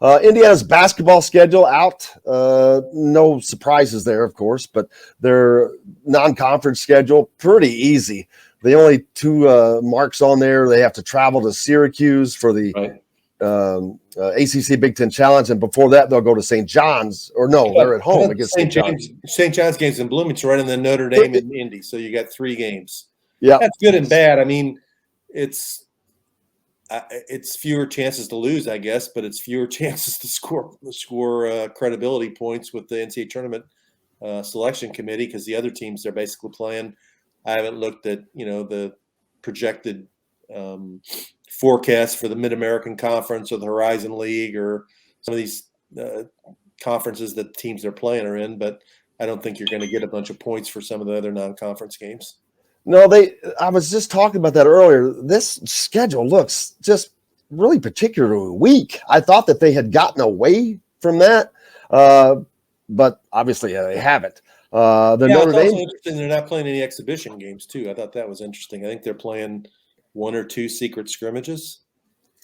Indiana's basketball schedule out. No surprises there, of course, but their non-conference schedule, pretty easy. The only two marks on there, they have to travel to Syracuse for the ACC Big Ten Challenge, and before that, they'll go to St. John's. Or no, they're at home against St. John's. St. John's game's in Bloomington, right in the Notre Dame and Indy, so you got 3 games. Yeah, that's good and bad. I mean, it's fewer chances to lose, I guess, but it's fewer chances to score credibility points with the NCAA tournament selection committee, because the other teams they're basically playing. I haven't looked at the projected forecast for the Mid-American Conference or the Horizon League or some of these conferences that the teams they're playing are in, but I don't think you're going to get a bunch of points for some of the other non-conference games. No, I was just talking about that earlier. This schedule looks just really particularly weak. I thought that they had gotten away from that, but obviously they haven't. Notre Dame. Also interesting they're not playing any exhibition games too. I thought that was interesting. I think they're playing 1 or 2 secret scrimmages.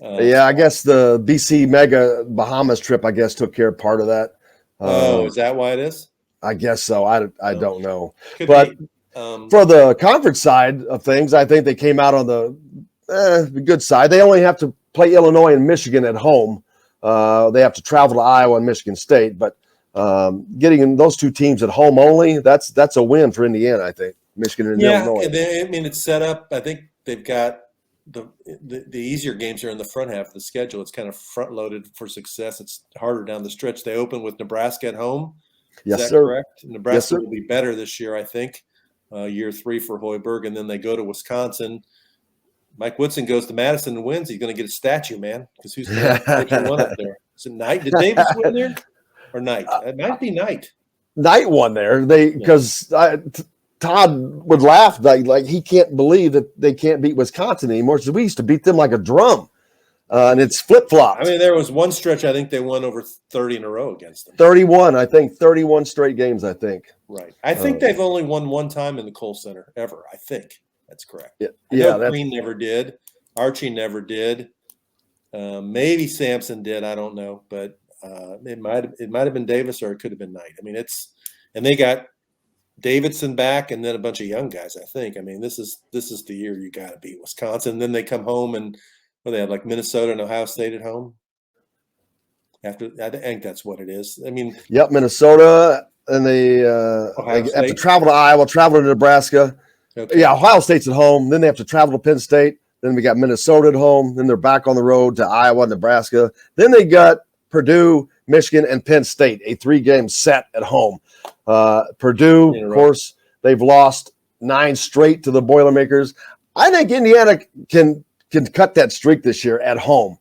I guess the BC Mega Bahamas trip, I guess, took care of part of that. Is that why it is? I guess so. I don't know, but. For the conference side of things, I think they came out on the good side. They only have to play Illinois and Michigan at home. They have to travel to Iowa and Michigan State, but getting those 2 teams at home only, that's a win for Indiana, I think. Michigan and Illinois. It's set up. I think they've got the easier games are in the front half of the schedule. It's kind of front loaded for success. It's harder down the stretch. They open with Nebraska at home. Yes, Is that sir. Correct? Nebraska will be better this year, I think. Year 3 for Hoiberg, and then they go to Wisconsin. Mike Woodson goes to Madison and wins. He's going to get a statue, man, because who's going to win up there? Is it Knight? Did Davis win there or Knight? It might be Knight. Knight won there. Because Todd would laugh like he can't believe that they can't beat Wisconsin anymore. So we used to beat them like a drum, and it's flip-flopped. I mean, there was one stretch I think they won over 30 in a row against them. 31 straight games, I think. Right. I think they've only won one time in the Kohl Center ever. I think that's correct. Yeah. Green never did. Archie never did. Maybe Sampson did. I don't know, but it might have been Davis or it could have been Knight. I mean, and they got Davidson back and then a bunch of young guys. I think. I mean, this is the year you got to beat Wisconsin. And then they come home and they have like Minnesota and Ohio State at home. I think that's what it is. I mean, yep, Minnesota. And they have to travel to Iowa, travel to Nebraska. Okay. Yeah, Ohio State's at home. Then they have to travel to Penn State. Then we got Minnesota at home. Then they're back on the road to Iowa, Nebraska. Then they got Purdue, Michigan, and Penn State, a 3-game set at home. Purdue, of course, they've lost 9 straight to the Boilermakers. I think Indiana can cut that streak this year at home.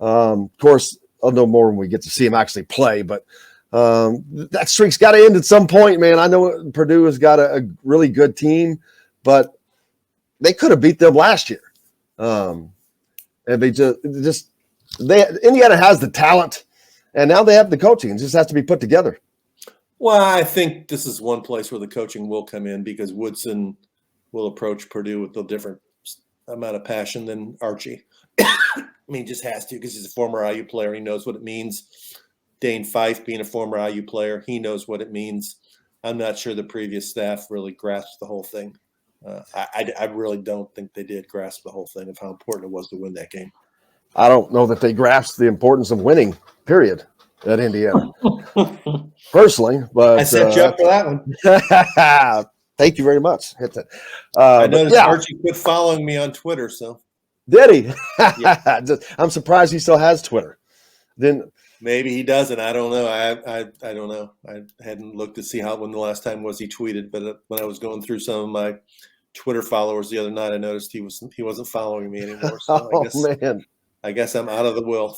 Of course, I'll know more when we get to see them actually play, but that streak's got to end at some point, man. I know Purdue has got a really good team, but they could have beat them last year. And they Indiana has the talent, and now they have the coaching. It just has to be put together. Well, I think this is one place where the coaching will come in because Woodson will approach Purdue with a different amount of passion than Archie. I mean, he just has to because he's a former IU player. He knows what it means. Dane Fife being a former IU player, he knows what it means. I'm not sure the previous staff really grasped the whole thing. I really don't think they did grasp the whole thing of how important it was to win that game. I don't know that they grasped the importance of winning, period, at Indiana. Personally, but I set you up for that one. Thank you very much. Hit that. I noticed Archie quit following me on Twitter, so did he? Yeah. I'm surprised he still has Twitter. Then maybe he doesn't. I don't know. I don't know. I hadn't looked to see when the last time was he tweeted, but when I was going through some of my Twitter followers the other night, I noticed he wasn't following me anymore. So I guess I'm out of the will.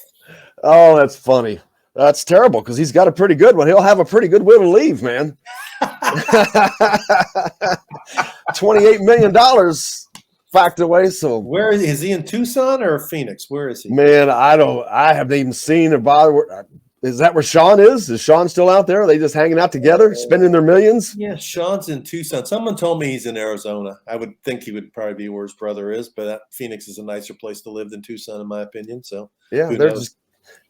Oh, that's funny. That's terrible because he's got a pretty good one. He'll have a pretty good will to leave, man. $28 million fact away. So where is he in Tucson or Phoenix? Where is he? Man, I haven't even seen about. Is that where Sean is? Is Sean still out there? Are they just hanging out together, spending their millions? Yeah, Sean's in Tucson. Someone told me he's in Arizona. I would think he would probably be where his brother is, but Phoenix is a nicer place to live than Tucson, in my opinion. So yeah,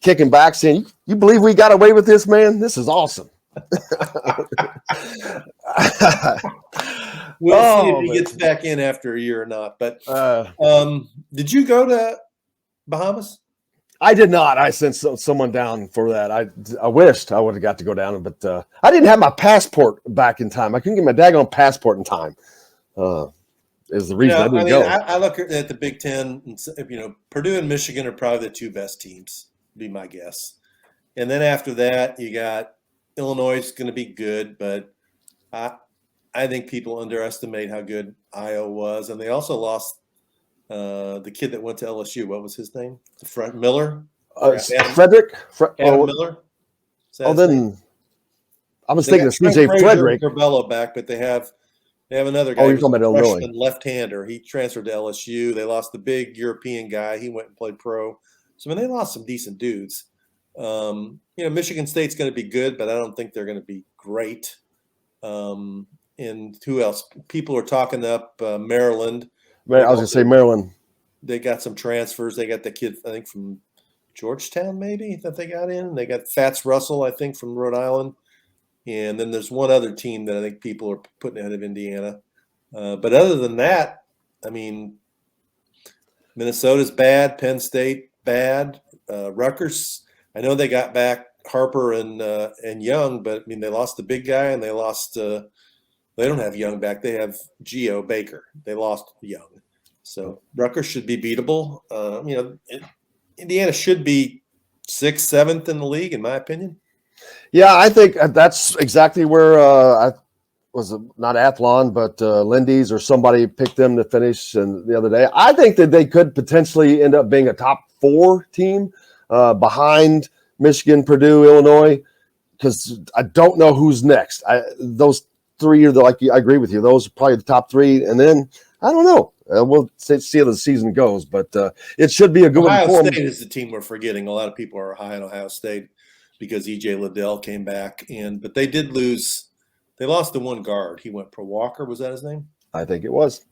kicking back, saying, "You believe we got away with this, man? This is awesome." We'll see if he gets back in after a year or not. But did you go to Bahamas? I did not. I sent someone down for that. I wished I would have got to go down, but I didn't have my passport back in time. I couldn't get my daggone passport in time. Is the reason I didn't go. I look at the Big Ten, and, Purdue and Michigan are probably the 2 best teams, be my guess. And then after that, you got Illinois is going to be good, but I think people underestimate how good Iowa was. And they also lost the kid that went to LSU. What was his name? Miller? Frederick? Adam Miller? Then I was thinking of CJ Frederick. Corbello back, but they have another guy. Oh, you're talking about Illinois. Left-hander. He transferred to LSU. They lost the big European guy. He went and played pro. So, they lost some decent dudes. Michigan State's going to be good, but I don't think they're going to be great. And who else? People are talking up Maryland. I was going to say Maryland. They got some transfers. They got the kid, I think, from Georgetown, maybe, that they got in. They got Fats Russell, I think, from Rhode Island. And then there's one other team that I think people are putting ahead of Indiana. But other than that, Minnesota's bad. Penn State, bad. Rutgers, I know they got back Harper and Young, but, they lost the big guy, and they lost they don't have Young back. They have Geo Baker. They lost Young. So Rutgers should be beatable. Indiana should be 6th, 7th in the league, in my opinion. Yeah, I think that's exactly where I was not Athlon, but Lindy's or somebody picked them to finish the other day. I think that they could potentially end up being a top 4 team behind Michigan, Purdue, Illinois, because I don't know who's next. Those 3 are I agree with you. Those are probably the top 3, and then I don't know. We'll see how the season goes, but it should be a good one. Ohio State is the team we're forgetting. A lot of people are high on Ohio State because E.J. Liddell came back, but they did lose. They lost the one guard. He went pro Walker. Was that his name? I think it was.